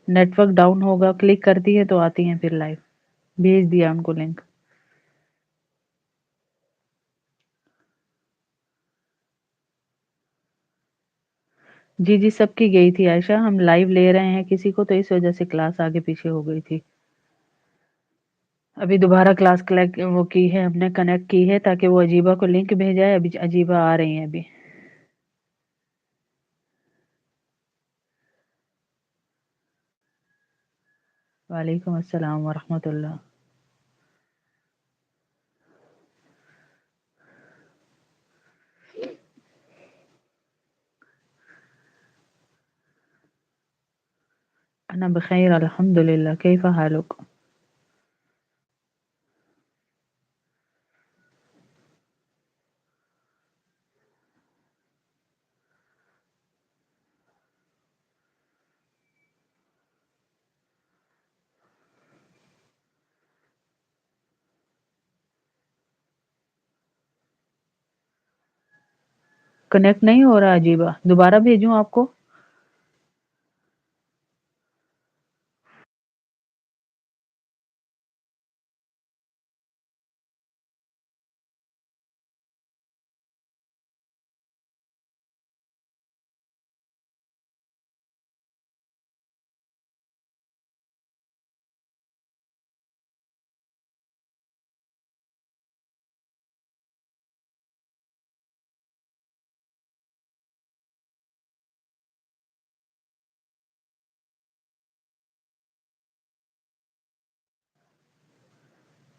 Net work down ہوگا، click کرتی ہے تو آتی ہیں پھر لائیو۔ بھیج دیا ان کو لنک۔ جی جی سب کی گئی تھی عائشہ، ہم لائیو لے رہے ہیں کسی کو تو اس وجہ سے کلاس آگے پیچھے ہو گئی تھی۔ ابھی دوبارہ کلاس وہ کی ہے، ہم نے کنیکٹ کی ہے تاکہ وہ عجیبہ کو لنک بھیجا ہے، ابھی عجیبہ آ رہی ہیں ابھی۔ وعلیکم السلام ورحمۃ اللہ۔ انا بخیر الحمد للہ، کیف حالک؟ کنیکٹ نہیں ہو رہا عجیبہ، دوبارہ بھیجوں آپ کو؟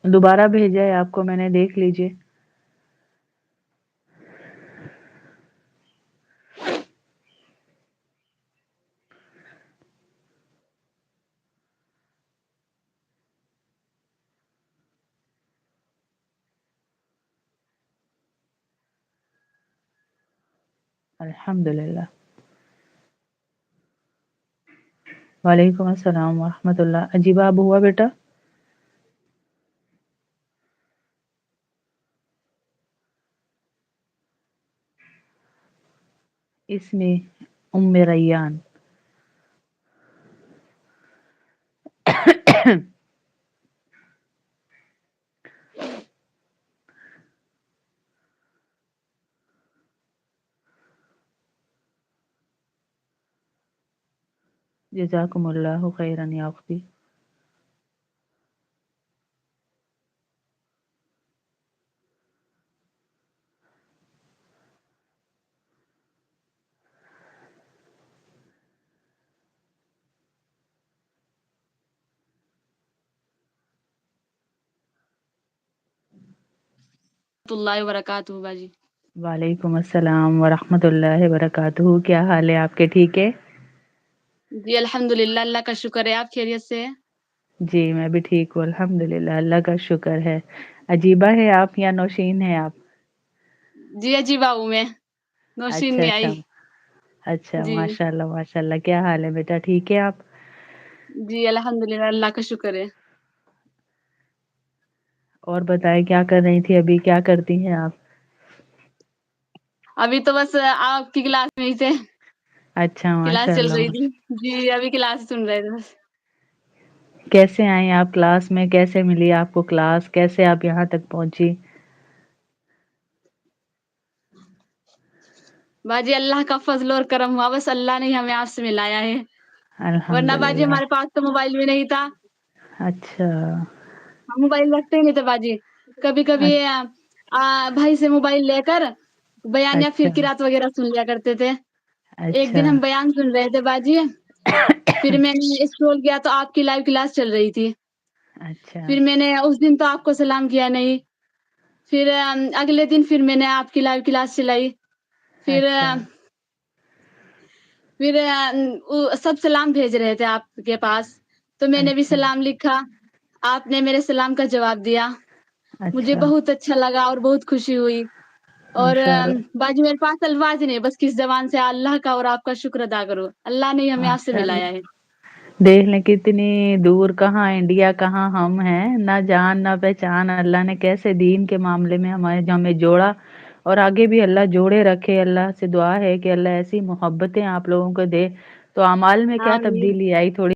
دوبارہ بھیجا ہے آپ کو میں نے، دیکھ لیجئے۔ الحمد للہ۔ وعلیکم السلام ورحمۃ اللہ۔ عجیبہ اب ہوا بیٹا؟ اس میں ام ریان۔ جزاکم اللہ خیرا یا اختی۔ اللہ وبرکاتہ باجی۔ وعلیکم السلام ورحمۃ اللہ وبرکاتہ، کیا حال ہے آپ کے؟ ٹھیک ہے؟ جی الحمد للہ، اللہ کا شکر ہے، آپ خیریت سے ہیں؟ جی میں بھی ٹھیک ہوں الحمد للہ، اللہ کا شکر ہے۔ عجیبہ ہے آپ یا نوشین ہے آپ؟ جی عجیبہ ہوں میں، نوشین اچھا نہیں اچھا آئی۔ اچھا، جی ماشاء اللہ ماشاء اللہ، کیا حال ہے بیٹا؟ ٹھیک ہے آپ؟ جی الحمد للہ، اللہ کا شکر ہے۔ اور بتائیں کیا کر رہی تھی ابھی، کیا کرتی ہیں آپ؟ ابھی تو بس آپ کی کلاس میں ہی تھے، اچھا ماشاء کلاس چل رہی اللہ۔ تھی۔ جی ابھی کلاس سن رہے تھے بس۔ کیسے آئیں آپ کلاس میں؟ کیسے ملی آپ کو کلاس؟ کیسے آپ یہاں تک پہنچی؟ باجی اللہ کا فضل اور کرم ہوا، بس اللہ نے ہمیں آپ سے ملایا ہے، الحمد ورنہ باجی للہ۔ ہمارے پاس تو موبائل بھی نہیں تھا، اچھا ہم موبائل رکھتے ہی نہیں تھے باجی۔ کبھی کبھی اچھا بھائی سے موبائل لے کر بیان یا اچھا پھر قرات وغیرہ سن لیا کرتے تھے۔ ایک اچھا دن ہم بیان سن رہے تھے باجی، پھر میں نے اسکرول کیا تو آپ کی لائیو کلاس چل رہی تھی، اچھا پھر میں نے اس دن تو آپ کو سلام کیا نہیں، پھر اگلے دن پھر میں نے آپ کی لائیو کلاس چلائی، پھر اچھا پھر سب سلام بھیج رہے تھے آپ کے پاس، تو میں نے بھی اچھا سلام لکھا، آپ نے میرے سلام کا جواب دیا، مجھے اچھا بہت اچھا لگا اور بہت خوشی ہوئی۔ اور ماشاء اللہ باجی میرے پاس الفاظ نہیں، بس کس زبان سے اللہ کا اور آپ کا شکر ادا کروں، اللہ نے ہمیں آپ سے ماشاء ملایا اللہ، ہے۔ دیکھ لیں کتنی دور، کہاں انڈیا کہاں ہم ہیں، نہ جان نہ پہچان، اللہ نے کیسے دین کے معاملے میں ہمیں جوڑا، اور آگے بھی اللہ جوڑے رکھے۔ اللہ سے دعا ہے کہ اللہ ایسی محبتیں آپ لوگوں کو دے۔ تو اعمال میں کیا آمین۔ تبدیلی آئی تھوڑی